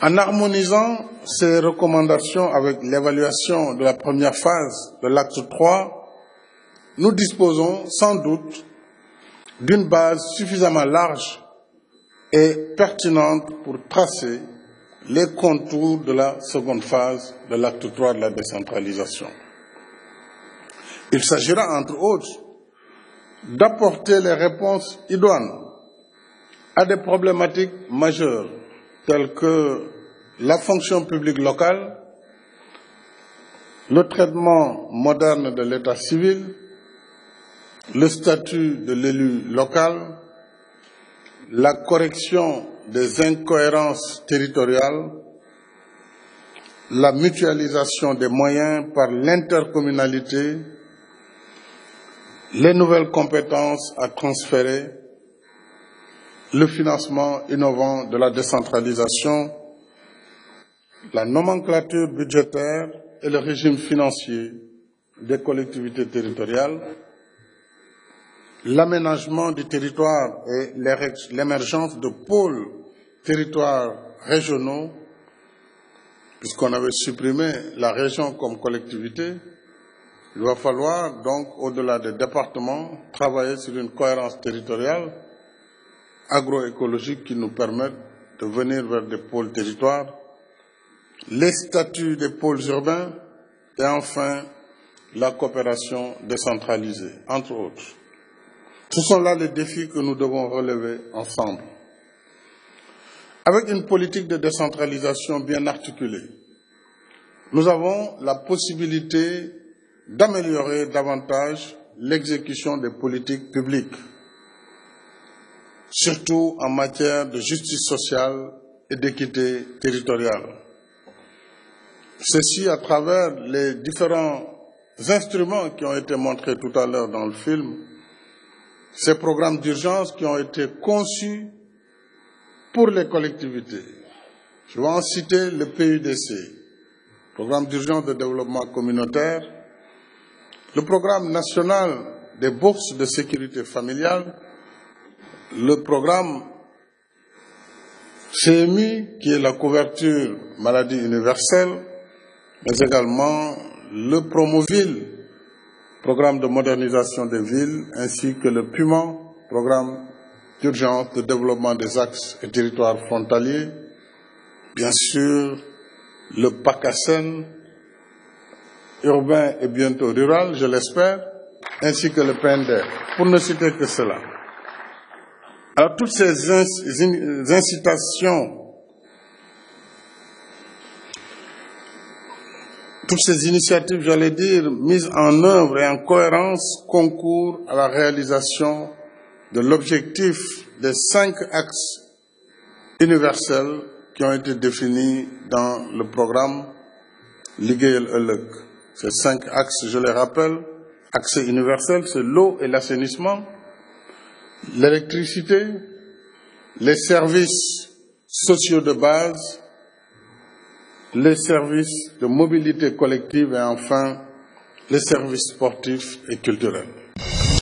En harmonisant ces recommandations avec l'évaluation de la première phase de l'acte 3, nous disposons sans doute d'une base suffisamment large et pertinente pour tracer les contours de la seconde phase de l'acte 3 de la décentralisation. Il s'agira, entre autres, d'apporter les réponses idoines à des problématiques majeures telles que la fonction publique locale, le traitement moderne de l'état civil, le statut de l'élu local, la correction des incohérences territoriales, la mutualisation des moyens par l'intercommunalité, les nouvelles compétences à transférer, le financement innovant de la décentralisation, la nomenclature budgétaire et le régime financier des collectivités territoriales, l'aménagement du territoire et l'émergence de pôles territoires régionaux, puisqu'on avait supprimé la région comme collectivité. Il va falloir donc, au-delà des départements, travailler sur une cohérence territoriale, agroécologique qui nous permette de venir vers des pôles territoires, les statuts des pôles urbains et enfin la coopération décentralisée, entre autres. Ce sont là les défis que nous devons relever ensemble. Avec une politique de décentralisation bien articulée, nous avons la possibilité d'améliorer davantage l'exécution des politiques publiques, surtout en matière de justice sociale et d'équité territoriale. Ceci à travers les différents instruments qui ont été montrés tout à l'heure dans le film, ces programmes d'urgence qui ont été conçus pour les collectivités. Je vais en citer le PUDC, Programme d'urgence de développement communautaire, le Programme national des bourses de sécurité familiale, le programme CMU, qui est la couverture maladie universelle, mais également le Promoville, programme de modernisation des villes, ainsi que le PUMAN, programme d'urgence de développement des axes et territoires frontaliers, bien sûr le PACASEN, urbain et bientôt rural, je l'espère, ainsi que le PNDR, pour ne citer que cela. Alors toutes ces incitations, toutes ces initiatives, j'allais dire, mises en œuvre et en cohérence, concourent à la réalisation de l'objectif des 5 axes universels qui ont été définis dans le programme Liggéeyal Ëllëg. Ces 5 axes, je les rappelle, accès universel, c'est l'eau et l'assainissement, l'électricité, les services sociaux de base, les services de mobilité collective et enfin les services sportifs et culturels.